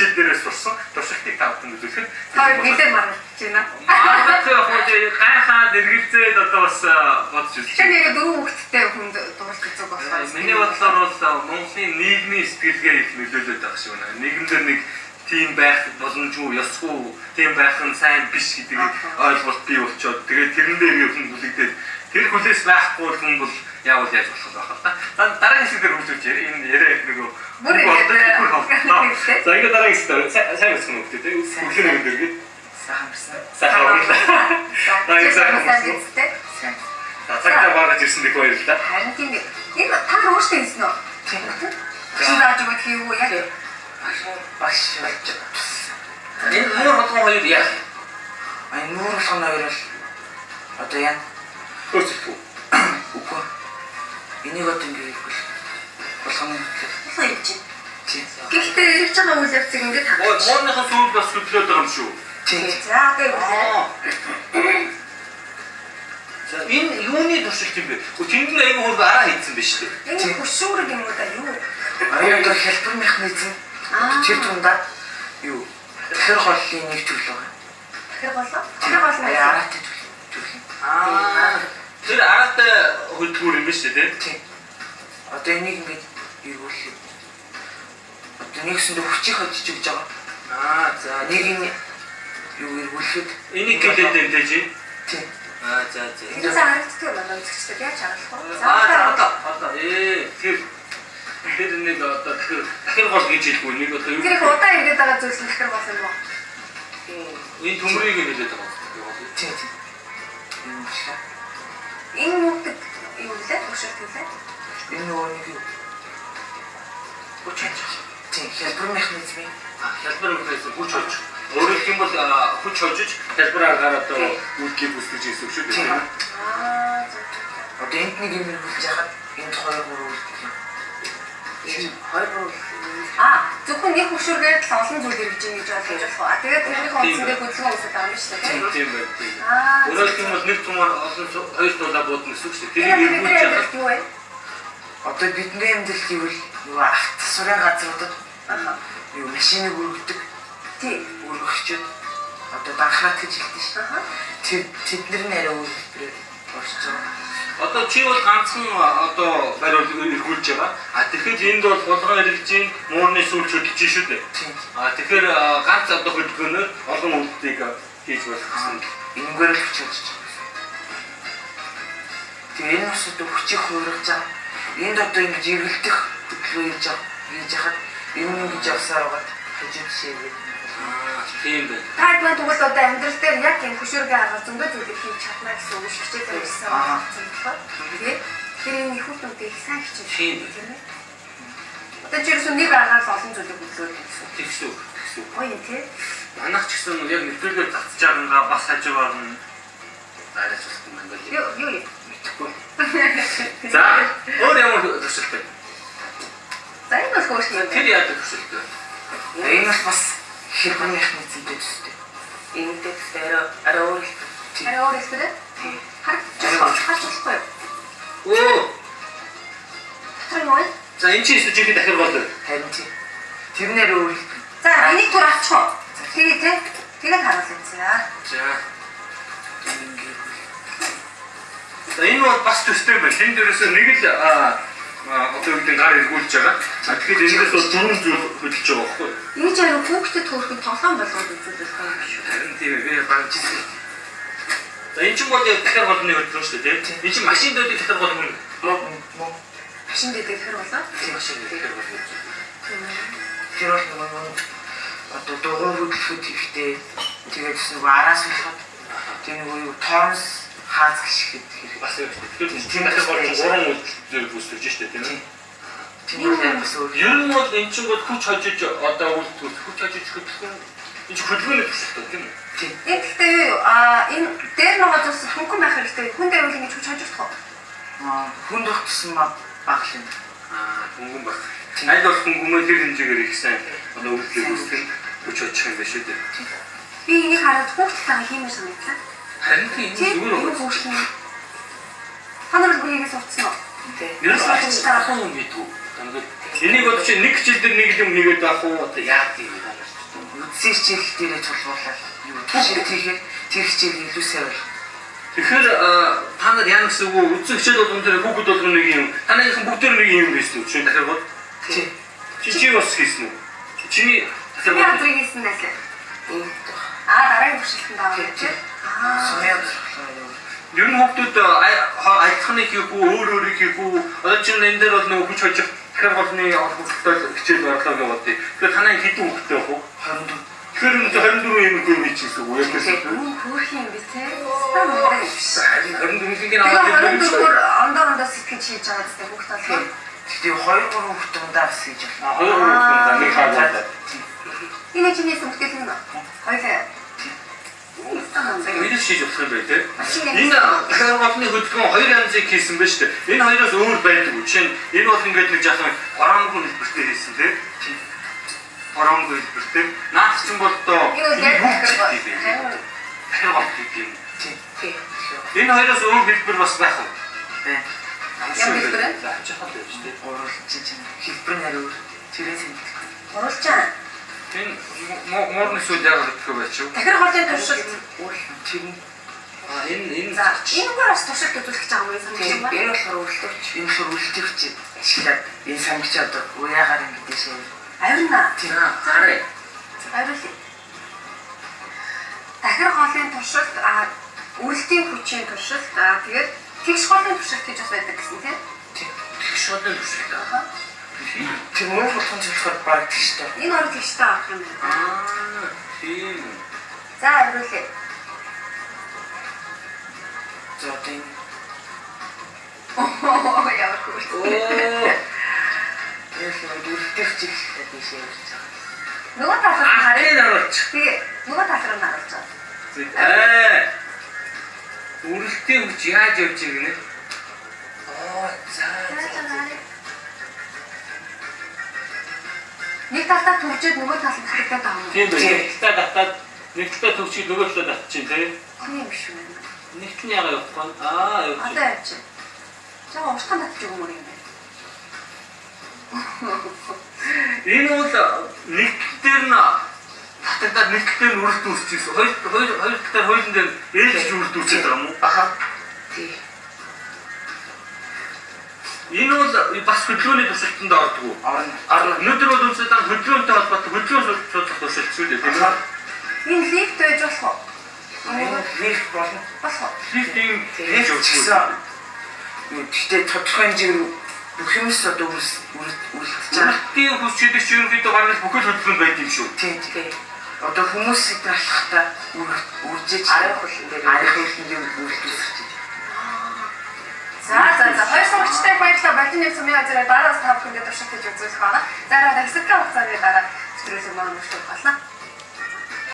хичээл дээрээс сурсан туршилтыг тавтан үзүүлэхэд Хоёр нэлээд маргаж байна. Магадгүй хөөе гайхаад эргэлзээд одоо бас бодож үзлээ. Тэгэхээр нэг дөрөв хүүхэдтэй хүнд дуурч үзэг болохоор Миний бодлоор бол Монголын нийгмийн сэтгэлгээ их нөлөөлөд байгаа шиг байна. Нийгэмдэр нэг тийм байх боломжгүй, ёсгүй, тийм байх нь сайн биш гэдгийг ойлголт бий болчоод тэгээд тэрэн дээр юм хүлэгдээд тэр хүлээс байхгүй хүн бол яавал яаж болох вэ хаа. Дараагийн хэсгээр хөгжүүлж энэ яриа нөгөө бүр ингэ. За ингэ дараагийн хэсгээр сайн байсан юм гэдэг тийм хүлэн өгдөг гээд Сайхан. За цагтаа багаж ирсэн дэх баярлалаа. Харин тийм энэ та өөртөө хэлсэн үү? Тийм. Чи зааж өгөх юм уу яг? Баш. Энэ нуур болгон хоёр яа. Ай нуур болгон хоёр л одоо яа. Хөөцөлгүй. Үгүй. Энийг одоо ингэ хэлбэл болгон Сайн юм чи. тийм. Гэхдээ ирж байгаа үйл явцыг ингэж хангах. Муурныхан сүүл бас хөдлөөд байгаа юм шүү. Тийм. За тэгээ. За энэ юуны туршилт юм бэ? Тэнд нь айгүй хурд араа хийсэн биз дээ. Энэ хөшүүрэг юм уу да юу? Аюултай хэлбэр механизм. Тэр тундаа юу? Тэр голлын нэг төрлөө. Тэр болоо. Тэр болоо. Араатай төрлөө. Тэр араатай хөдөлгүүр юм биш үү? Тийм. Одоо энийг ингэж эргүүлээ. Одоо нэгсэндээ хүчийг хөдөлж өгч байгаа. За нэг нь юу эргүүлэхэд энийг гэлээд энэ дээ чи. Тийм. За. Энэ харагддаг байна үзэгчтэй яаж харагдах вэ? Тэр нэг одоо дахир гол гэж хэлгүй нэг одоо юу. Тэр их удаа ирээд байгаа зүйлс дахир гол юм уу? Энэ төмрийг хэлээд байгаа. Тийм. Энэ нүгт юу вэ? Хөшөрт үлээ. Энэ нөгөө нэг юу? Хүч. Тийм. Хэлбэр механизм. Хэлбэр механизм хүч хожиж. Өөрөөр хэлбэл хүч хожиж хэлбэрээр одоо үйлдэл үүсгэж ирсэн шүү дээ. Одоо энд нэг юм хэлж яхад энд хоёр гурав үлдэх юм. Зөвхөн нэг хөшүүргээд л олон зүйл хэрэгж юм гэж ойлгож болох. Тэгээд тэрний хоцсондээ хөдөлгөөн үүсэж байгаа юм шүү дээ. Тийм байна. Өөрөөр хэлбэл нэг цумаар олон хоёр тулаа буудна гэсэн үг шүү дээ. Тэрийг эргүүлж яхад юу вэ? Одоо бидний амьдрал гэвэл нөгөө автосурын газруудад юу машиныг өргөдөг. Тийм. Өргөгчд одоо данхраад гэж хэлдэг шүү. Тэднэр нь арай өөр хэлбэрээр орж байгаа. Одоо чи бол ганцхан одоо бариул эргүүлж байгаа. Тэгэхээр энд бол болгон эргэлж ийн муурны сүүл хөдөлж шүү дээ. Тэгэхээр ганц одоо хөдөлгөөнөөр олон үйлдэлийг хийж болох гэсэн. Энэгээр л хүч хожиж байгаа. Тэгээ энэ бас одоо хүчийг хуургаж байгаа. Энд одоо ингэж эргэлдэх хөдөлгөөн хийж яхад энэ ингэж явсаар байгаа хажууд шийгээ. Тийм байна. Таад маань тэгвэл одоо амьдрал дээр яг энэ хөшүүргээ харгаж зөндөө зүйлийг хийж чадна гэсэн үг шүү дээ. Тэрсэн байна. Тэгээд тэр энэ их хүмүүсийг сайн хичээж. Тийм. Одоо ч ерөөсөө нэг аргаар л олон зүйлийг хөдлөөд гэсэн. Тэгсүү. Ой тий. Манайх ч гэсэн яг нэвтрүүлгээр татж байгаагаа бас хажуугаар нь дайраж болох юм байна. Юу мэдэхгүй. За, өөр ямар төсөлт вэ? За энэ бол хөшүүр. Тэр яадаг төсөлт вэ? Энэ бас хэлбэр механизм дээр үстэй. Энэ дээр арай өөр хэлбэр. Харж болохгүй. Оо. Тэр юу вэ? За энэ чинь жихэд дахир болоо. Харин тийм. Тэрнэр өөр хэлбэр. За энийг түр авчих. Тэгээд харуулъя. За. За энэ бол бас төстэй байна. Тэн дээрээс нэг л одоо үгдэн гар эргүүлж байгаа. Тэгэхээр эндээс бол дөрвөн зүйл хөдөлж байгаа байхгүй юу? Энэ ч аюу хүүхдэд төрөхөд тоглоом болгоод үзүүлэх юм шүү. Харин тийм ээ. Би баг жишээ. За энэ ч бол дахир голны хөдөлгөөн шүү дээ, тийм. Энэ чинь машин дэдэг дахир гол юм. Мөн. Машин дэдэг дахир болоо. Тийм машин дахир гол. Тэр бол нөгөө одоо дугуй хөдөлгөхөд ихтэй тэгээд нөгөө араас болоход тэр нөгөө тоонс хааз гიშгэд хэрэг бас тэгэхээр тийм дахир гол гурван үйлдэл үүсгэж штэ тийм ээ. Тийм үү бас өөр. Ер нь бол энэ чинь бол хүч хожиж одоо үйлдэл хүч хожиж хөдөлгөөн энэ чинь хөдөлгөөний төсөлтэй тийм үү? Тийм. Гэхдээ энэ дээр байгаа зүйлс хөнгөн байх хэрэгтэй. Хүн дээр үл ингэж хүч хожигдох уу? Хүнд байх гэсэн баг юм. Хөнгөн баг. Аль болох хөнгөмөө тэр хэмжээгээр их сайн одоо үйлдэл үүсгэх хүч хожих юм байна шүү дээ. Би энийг хараад хүүхдтэй хиймээр санагдлаа. Харин тийм юу вэ? Хүүхдтэй. Та нар бүгдээс утсан уу? Ерөөсөө таахан юм битүү. Энийг одоо чи нэг хичээл дээр нэг юм хийгээд байх уу? Одоо яах юм бэ? Үдсээр хичээл дээрээ тулгуурлаад юу тийшээ тийхээр тэр хичээл илүү сайн бол. Тэгэхээр та нар яа гэсэн үг вэ? Үдсэн хичээл болгон дээр хүүхэд болгоно нэг юм. Танайхан бүгдээр нэг юм байсан үү? Чи дахиад бод. Чи бас хийсэн үү? Чиний Сумын азрыг хийсэн байлаа. Дараагийн туршилтанд авах гэж. Сумын ер нь хүүхдүүд аялахныг хийх үү, өөр өөрийг хийх үү? Одоо чинь энэ дээр бол нөгөө хүч хожих тэгэхээр голны холбогдолтой хичээл борлоо яваад. Тэгэхээр танай хэдэн хүүхдтэй байх вэ? 24. Тэгэхээр 24 юм уу хийчихсэн үү? Яг гэсэн. Хөөх юм би те. Стам мөрөг биш. 24-ийн аваад ондоо сэтгэж хийж байгаа гэдэг хүүхд толгой. Тэгээ 2-3 хүүхд дундаа бас хийж байна. 2 хүүхд нэг хаагаад. Энэ чиний сүмтгэл юм уу? Хоёлаа. Мэдээж хийж болох юм бай тээ. Энэ дахиад голны хөдөлгөөн 2 янзыг хийсэн байна шүү дээ. Энэ хоёроос өөр байдаг. Жишээ нь энэ бол ингээд нэг жаахан оромгүй хэлбэртэй хийсэн тээ. Оромгүй хэлбэртэй. Наач ч юм бол одоо дахиад гол хийх юм. Энэ хоёроос өөр хэлбэр бас байх уу? Байна. Ямар хэлбэр вэ? Жахаад байж тээ. Оруулж чинь хэлбэр нэр өөр. Тэрээс юм. Оруулчаа. Энэ морны сүд яг өгөх байж юу? Дахир голын туршилт тийм. Энэ за энэгээр бас туршилт үзүүлэх гэж байгаа юм санагдаж байна. Энэ болохоор өөрлөлтөч. Энэ болохоор үйлдвэрч. Ашиглаад энэ самгич одоо уяагаар ингэдэж шээ. Авирна. Тийм. хараа. Авирлаа. Дахир голын туршилт үйлдвэрийн хүчийн туршилт тэгээд тэгш голын туршилт гэж бас байдаг гэсэн тийм. Тэгш голын туршилт. Тэр мөн хотхон зөвхөн баг тэгштэй. Энэ орол тэгштэй авах юм байна. Тийм. За авирлаа. За тийм. Яа хөөс. Энэ үйлдвэрч гэдэг шиг явж байгаа. Нөгөө талаас харин оруулж. Тэгээ нөгөө талаар нь харуулж байгаа. Үрэлтийн хүч яаж явж байгаа нэ? За. Нэг талдаа төвчөөд нөгөө талд хатдаг байгаа юм. Тийм байх. Талдаа татаад нэг талдаа төвчийг нөгөө талдаа татчих тийм. Тийм биш үү? Нэгт нь ягаа явахгүй. Явж. Одоо явж. Жаа уушхан татчих юм уу юм бэ? Энэ бол нэг дээр нь татагдаад нэг дээр нь үрэлт үүсчихсэн. Хоёр талаар хоёулын дээр ээлж үрэлт үүсэж байгаа юм уу? Аха. Тийм. Энэ бол бас хөдөлгөөний туршилтанд ордог. Орно. Өнөөдөр бол үнэхээр хөдөлгөөнтэй холбоотой хөдөлгөөн судлах туршилт шүү дээ, тийм үү? Энэ лифт байж болох уу? Лифт болно. Болох уу? Лифтийн Лифт гэсэн. Гэхдээ тодорхой хэмжээгээр бүх юмс одоо үргэлж байгаа. Лифтийн хүч чийдэг чинь ерөнхийдөө гаргаж бүхэл хөдөлгөөнд байдаг юм шүү. Тийм. Одоо хүмүүсийг алхахтаа үржиж арай хөлн дээр үргэлж. За хоёр сурагчтай баярлалаа. Балжины сумын газраа дараас 5 хүнтэй туршилт хийж үзүүлэх байна. За дахиад хугацааны дараа нэвтрүүлэг маань өршөөх болно.